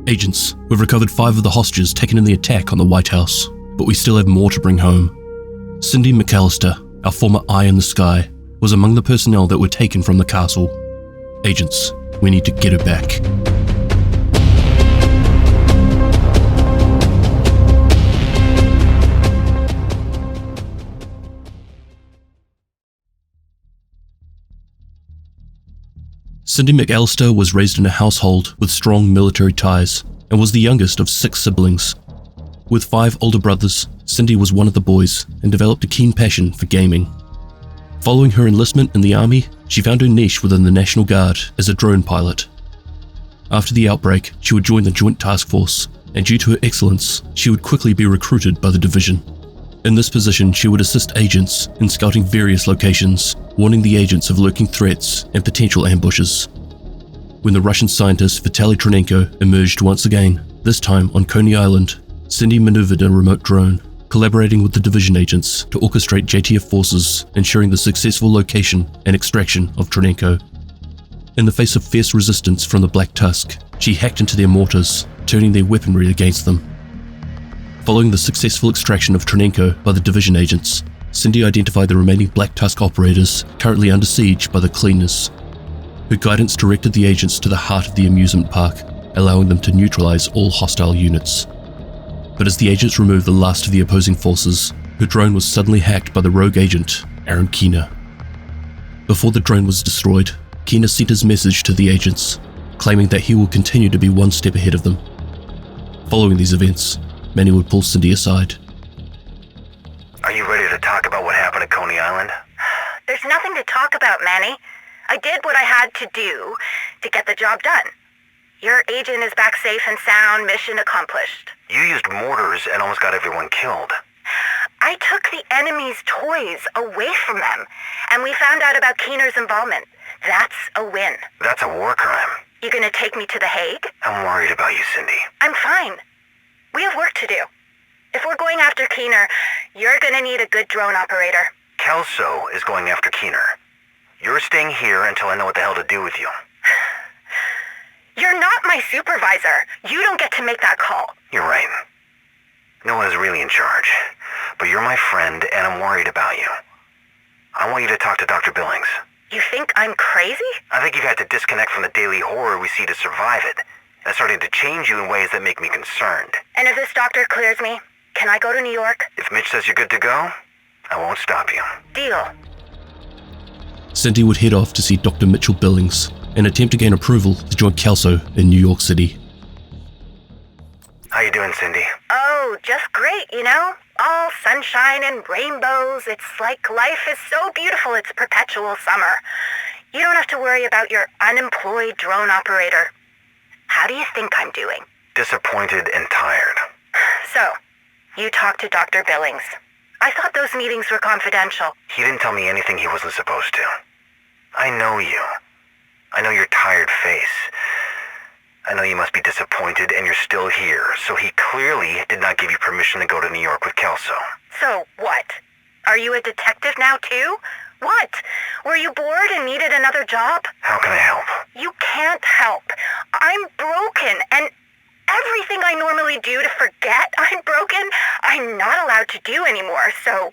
Agents, we've recovered 5 of the hostages taken in the attack on the White House, but we still have more to bring home. Cindy McAllister, our former eye in the sky, was among the personnel that were taken from the castle. Agents, we need to get her back. Cindy McAllister was raised in a household with strong military ties and was the youngest of 6 siblings. With 5 older brothers, Cindy was one of the boys and developed a keen passion for gaming. Following her enlistment in the army, she found her niche within the National Guard as a drone pilot. After the outbreak, she would join the Joint Task Force, and due to her excellence, she would quickly be recruited by the division. In this position, she would assist agents in scouting various locations, warning the agents of lurking threats and potential ambushes. When the Russian scientist Vitaly Tchernenko emerged once again, this time on Coney Island, Cindy maneuvered a remote drone, collaborating with the division agents to orchestrate JTF forces, ensuring the successful location and extraction of Tchernenko. In the face of fierce resistance from the Black Tusk, she hacked into their mortars, turning their weaponry against them. Following the successful extraction of Tchernenko by the division agents, Cindy identified the remaining Black Tusk operators currently under siege by the Cleaners. Her guidance directed the agents to the heart of the amusement park, allowing them to neutralize all hostile units. But as the agents removed the last of the opposing forces, her drone was suddenly hacked by the rogue agent, Aaron Keener. Before the drone was destroyed, Keener sent his message to the agents, claiming that he will continue to be one step ahead of them. Following these events, Manny would pull Cindy aside. Are you ready to talk about what happened at Coney Island? There's nothing to talk about, Manny. I did what I had to do to get the job done. Your agent is back safe and sound, mission accomplished. You used mortars and almost got everyone killed. I took the enemy's toys away from them, and we found out about Keener's involvement. That's a win. That's a war crime. You gonna take me to The Hague? I'm worried about you, Cindy. I'm fine. We have work to do. If we're going after Keener, you're gonna need a good drone operator. Kelso is going after Keener. You're staying here until I know what the hell to do with you. You're not my supervisor. You don't get to make that call. You're right. No one is really in charge. But you're my friend, and I'm worried about you. I want you to talk to Dr. Billings. You think I'm crazy? I think you've had to disconnect from the daily horror we see to survive it. And it's starting to change you in ways that make me concerned. And if this doctor clears me, can I go to New York? If Mitch says you're good to go, I won't stop you. Deal. Cindy would head off to see Dr. Mitchell Billings and attempt to gain approval to join Kelso in New York City. How you doing, Cindy? Oh, just great, you know? All sunshine and rainbows. It's like life is so beautiful it's perpetual summer. You don't have to worry about your unemployed drone operator. How do you think I'm doing? Disappointed and tired. So, you talked to Dr. Billings. I thought those meetings were confidential. He didn't tell me anything he wasn't supposed to. I know you. I know your tired face. I know you must be disappointed and you're still here, so he clearly did not give you permission to go to New York with Kelso. So, what? Are you a detective now, too? What? Were you bored and needed another job? How can I help? You can't help. I'm broken, and everything I normally do to forget I'm broken, I'm not allowed to do anymore, so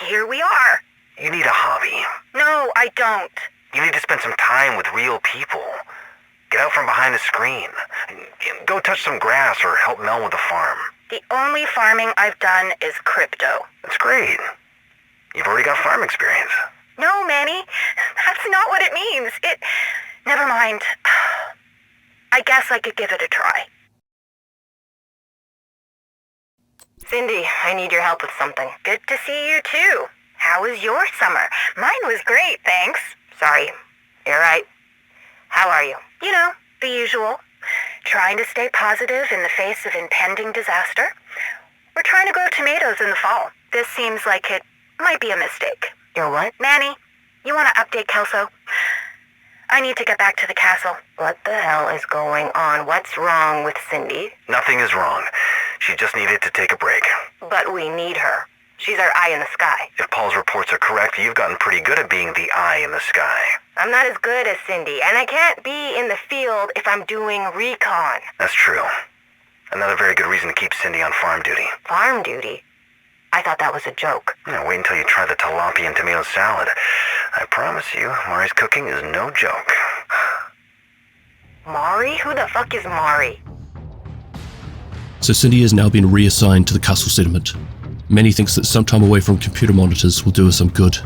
here we are. You need a hobby. No, I don't. You need to spend some time with real people. Get out from behind the screen. Go touch some grass or help Mel with the farm. The only farming I've done is crypto. That's great. You've already got farm experience. No, Manny. That's not what it means. Never mind. I guess I could give it a try. Cindy, I need your help with something. Good to see you, too. How was your summer? Mine was great, thanks. Sorry. You're right. How are you? You know, the usual. Trying to stay positive in the face of impending disaster. We're trying to grow tomatoes in the fall. This seems like it might be a mistake. You're what? Manny, you want to update Kelso? I need to get back to the castle. What the hell is going on? What's wrong with Cindy? Nothing is wrong. She just needed to take a break. But we need her. She's our eye in the sky. If Paul's reports are correct, you've gotten pretty good at being the eye in the sky. I'm not as good as Cindy, and I can't be in the field if I'm doing recon. That's true. Another very good reason to keep Cindy on farm duty. Farm duty? I thought that was a joke. Now wait until you try the tilapia and tomato salad. I promise you, Mari's cooking is no joke. Mari? Who the fuck is Mari? So Cindy has now been reassigned to the castle settlement. Manny thinks that some time away from computer monitors will do her some good.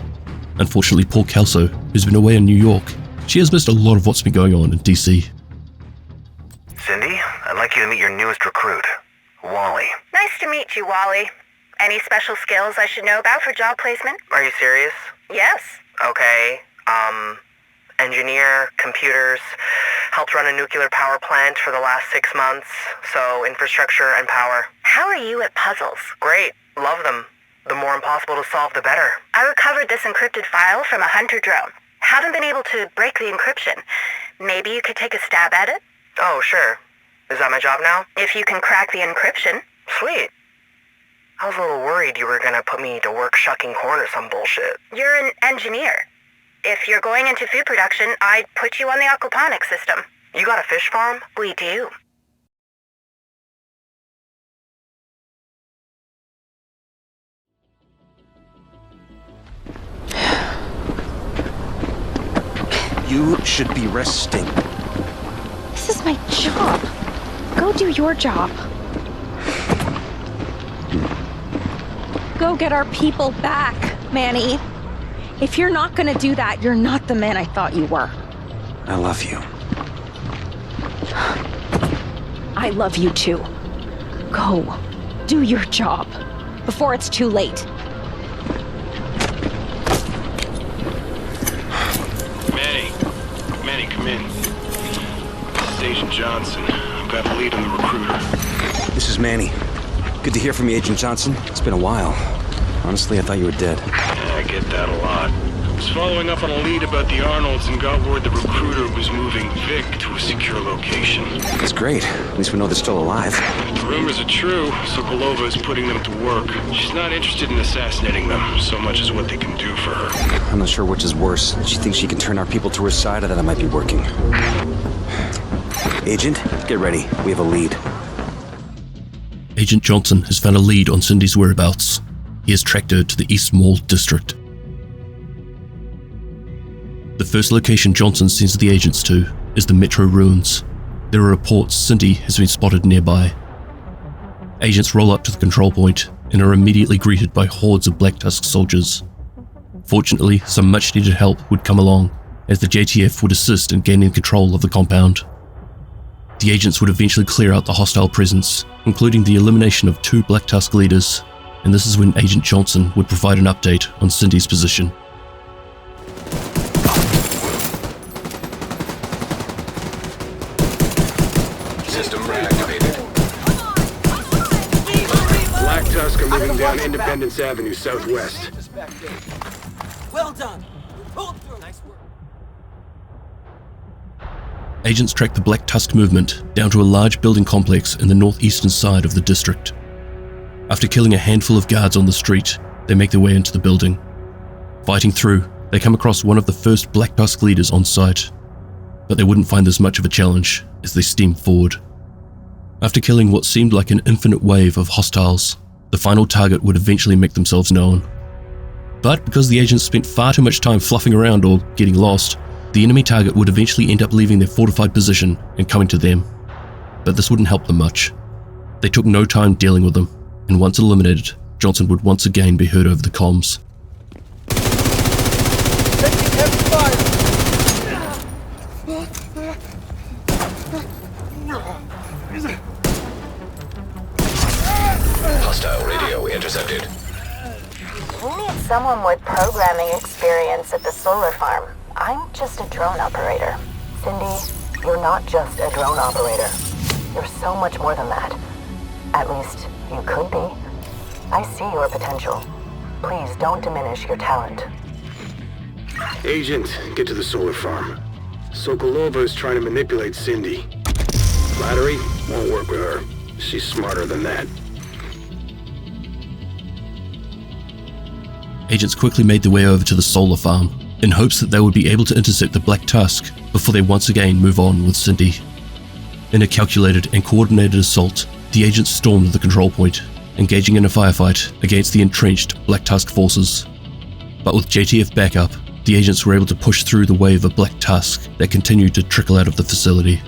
Unfortunately, poor Kelso, who's been away in New York, she has missed a lot of what's been going on in DC. Cindy, I'd like you to meet your newest recruit, Wally. Nice to meet you, Wally. Any special skills I should know about for job placement? Are you serious? Yes. Okay, engineer, computers, helped run a nuclear power plant for the last 6 months, so infrastructure and power. How are you at puzzles? Great, love them. The more impossible to solve, the better. I recovered this encrypted file from a hunter drone. Haven't been able to break the encryption. Maybe you could take a stab at it? Oh, sure. Is that my job now? If you can crack the encryption. Sweet. I was a little worried you were gonna put me to work shucking corn or some bullshit. You're an engineer. If you're going into food production, I'd put you on the aquaponics system. You got a fish farm? We do. You should be resting. This is my job. Go do your job. Go get our people back, Manny. If you're not gonna do that, you're not the man I thought you were. I love you. I love you too. Go. Do your job. Before it's too late. Manny, come in. This is Agent Johnson. I've got a lead on the recruiter. This is Manny. Good to hear from you, Agent Johnson. It's been a while. Honestly, I thought you were dead. Yeah, I get that a lot. I was following up on a lead about the Arnolds and got word the recruiter was moving Vic to a secure location. That's great. At least we know they're still alive. If the rumors are true, Sokolova is putting them to work. She's not interested in assassinating them so much as what they can do for her. I'm not sure which is worse. She thinks she can turn our people to her side, or that it might be working. Agent, get ready. We have a lead. Agent Johnson has found a lead on Cindy's whereabouts. He has tracked her to the East Mall district. The first location Johnson sends the agents to is the Metro ruins. There are reports Cindy has been spotted nearby. Agents roll up to the control point and are immediately greeted by hordes of Black Tusk soldiers. Fortunately, some much-needed help would come along, as the JTF would assist in gaining control of the compound. The agents would eventually clear out the hostile presence, including the elimination of 2 Black Tusk leaders, and this is when Agent Johnson would provide an update on Cindy's position. System reactivated. Black Tusk are moving down Independence Avenue southwest. Well done. Pull through. Nice work. Agents track the Black Tusk movement down to a large building complex in the northeastern side of the district. After killing a handful of guards on the street, they make their way into the building. Fighting through, they come across one of the first Black Tusk leaders on site, but they wouldn't find this much of a challenge as they steam forward. After killing what seemed like an infinite wave of hostiles, the final target would eventually make themselves known. But because the agents spent far too much time fluffing around or getting lost, the enemy target would eventually end up leaving their fortified position and coming to them. But this wouldn't help them much. They took no time dealing with them, and once eliminated, Johnson would once again be heard over the comms. Taking heavy fire. Hostile radio intercepted. We need someone with programming experience at the solar farm. I'm just a drone operator. Cindy, you're not just a drone operator. You're so much more than that. At least, you could be. I see your potential. Please don't diminish your talent. Agent, get to the solar farm. Sokolova is trying to manipulate Cindy. Flattery won't work. work with her. She's smarter than that. Agent, get to the solar farm. Sokolova is trying to manipulate Cindy. Flattery won't work with her. She's smarter than that. Agent, get to the solar farm. Sokolova is trying to manipulate Cindy. Flattery won't work with her. She's smarter than that. agents quickly made their way over to the solar farm in hopes that they would be able to intercept the Black Tusk before they once again move on with Cindy. In a calculated and coordinated assault, the agents stormed the control point, engaging in a firefight against the entrenched Black Tusk forces. But with JTF backup, the agents were able to push through the wave of Black Tusk that continued to trickle out of the facility.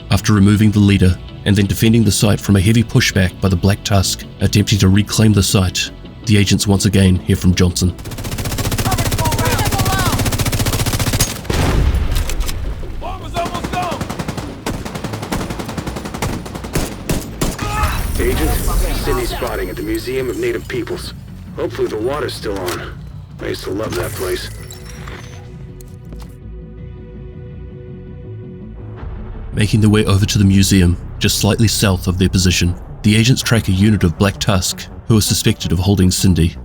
After removing the leader and then defending the site from a heavy pushback by the Black Tusk attempting to reclaim the site, the agents once again hear from Johnson. Agent, Cindy's spotting at the Museum of Native Peoples. Hopefully the water's still on. I used to love that place. Making their way over to the museum, just slightly south of their position, the agents track a unit of Black Tusk who are suspected of holding Cindy.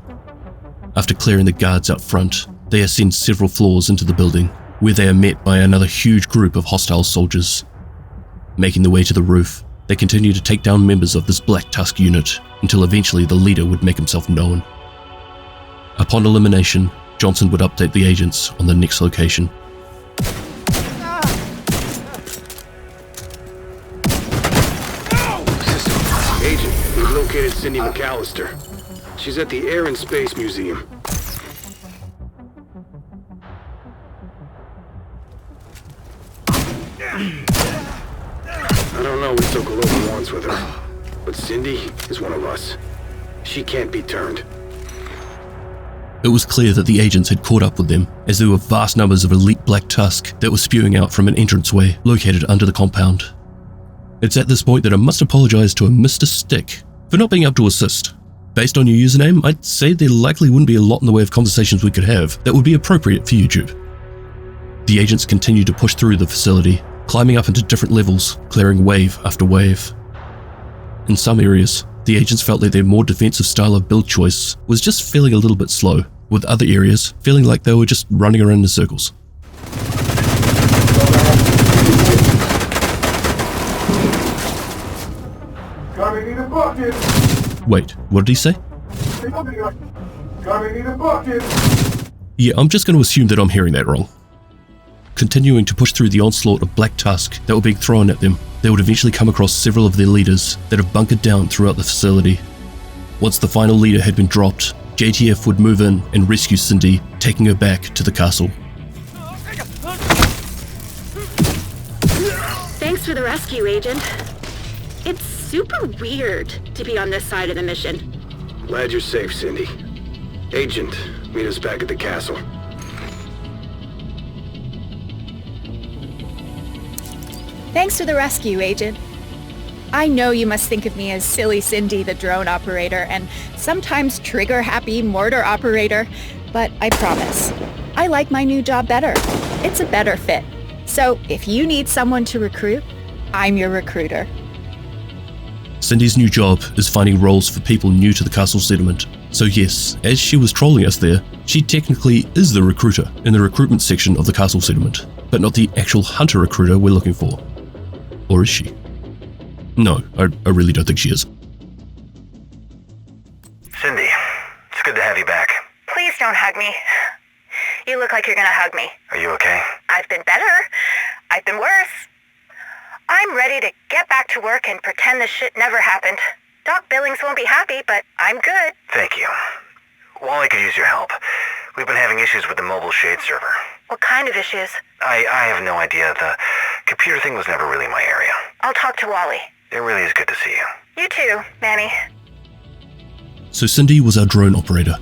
After clearing the guards out front, they ascend several floors into the building, where they are met by another huge group of hostile soldiers. Making their way to the roof, they continue to take down members of this Black Tusk unit until eventually the leader would make himself known. Upon elimination, Johnson would update the agents on the next location. Agent, we've located Cindy McAllister. She's at the Air and Space Museum. I don't know what Sokolova wants with her, but Cindy is one of us. She can't be turned. It was clear that the agents had caught up with them, as there were vast numbers of elite Black Tusk that were spewing out from an entranceway located under the compound. It's at this point that I must apologize to a Mr. Stick for not being able to assist. Based on your username, I'd say there likely wouldn't be a lot in the way of conversations we could have that would be appropriate for YouTube. The agents continued to push through the facility, climbing up into different levels, clearing wave after wave. In some areas, the agents felt that their more defensive style of build choice was just feeling a little bit slow, with other areas feeling like they were just running around in circles. Wait, what did he say? Yeah, I'm just going to assume that I'm hearing that wrong. Continuing to push through the onslaught of Black Tusk that were being thrown at them, they would eventually come across several of their leaders that have bunkered down throughout the facility. Once the final leader had been dropped, JTF would move in and rescue Cindy, taking her back to the castle. Thanks for the rescue, Agent. It's super weird to be on this side of the mission. Glad you're safe, Cindy. Agent, meet us back at the castle. Thanks for the rescue, Agent. I know you must think of me as silly Cindy, the drone operator, and sometimes trigger-happy mortar operator, but I promise, I like my new job better. It's a better fit. So if you need someone to recruit, I'm your recruiter. Cindy's new job is finding roles for people new to the castle settlement. So yes, as she was trolling us there, she technically is the recruiter in the recruitment section of the castle settlement, but not the actual hunter recruiter we're looking for. Or is she? No, I really don't think she is. Cindy, it's good to have you back. Please don't hug me. You look like you're gonna hug me. Are you okay? I've been better. I've been worse. I'm ready to get back to work and pretend this shit never happened. Doc Billings won't be happy, but I'm good. Thank you. Wally could use your help. We've been having issues with the mobile shade server. What kind of issues? I have no idea. The computer thing was never really my area. I'll talk to Wally. It really is good to see you. You too, Manny. So Cindy was our drone operator.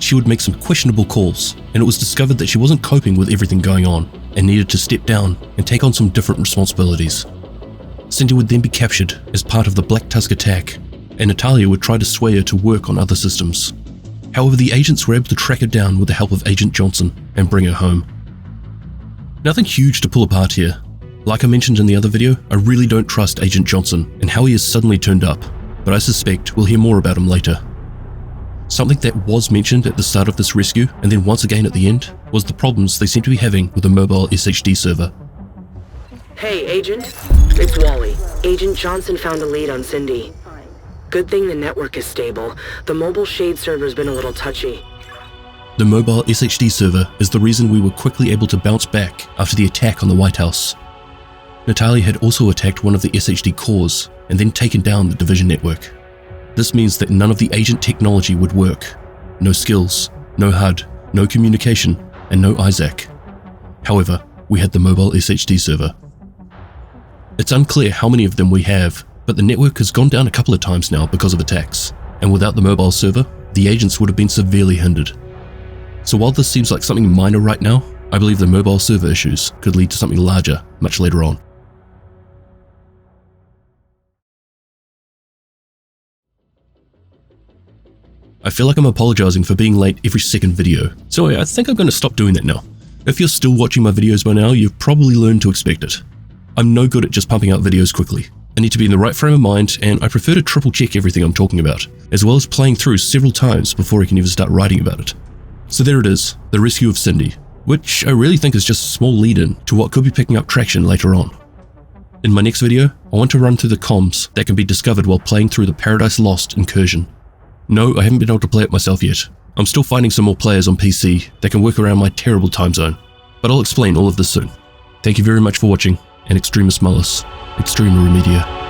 She would make some questionable calls, and it was discovered that she wasn't coping with everything going on and needed to step down and take on some different responsibilities. Cindy would then be captured as part of the Black Tusk attack, and Natalia would try to sway her to work on other systems. However, the agents were able to track her down with the help of Agent Johnson and bring her home. Nothing huge to pull apart here. Like I mentioned in the other video, I really don't trust Agent Johnson and how he has suddenly turned up, but I suspect we'll hear more about him later. Something that was mentioned at the start of this rescue, and then once again at the end, was the problems they seem to be having with the mobile SHD server. Hey, Agent. It's Wally. Agent Johnson found a lead on Cindy. Good thing the network is stable. The mobile shade server's been a little touchy. The mobile SHD server is the reason we were quickly able to bounce back after the attack on the White House. Natalia had also attacked one of the SHD cores and then taken down the division network. This means that none of the agent technology would work. No skills, no HUD, no communication, and no Isaac. However, we had the mobile SHD server. It's unclear how many of them we have, but the network has gone down a couple of times now because of attacks, and without the mobile server, the agents would have been severely hindered. So while this seems like something minor right now, I believe the mobile server issues could lead to something larger much later on. I feel like I'm apologizing for being late every second video, so I think I'm going to stop doing that now. If you're still watching my videos by now, you've probably learned to expect it. I'm no good at just pumping out videos quickly. I need to be in the right frame of mind, and I prefer to triple check everything I'm talking about, as well as playing through several times before I can even start writing about it. So there it is, the rescue of Cindy, which I really think is just a small lead-in to what could be picking up traction later on. In my next video, I want to run through the comms that can be discovered while playing through the Paradise Lost incursion. No, I haven't been able to play it myself yet. I'm still finding some more players on PC that can work around my terrible time zone, but I'll explain all of this soon. Thank you very much for watching, and Extremis Malus, Extrema Remedia.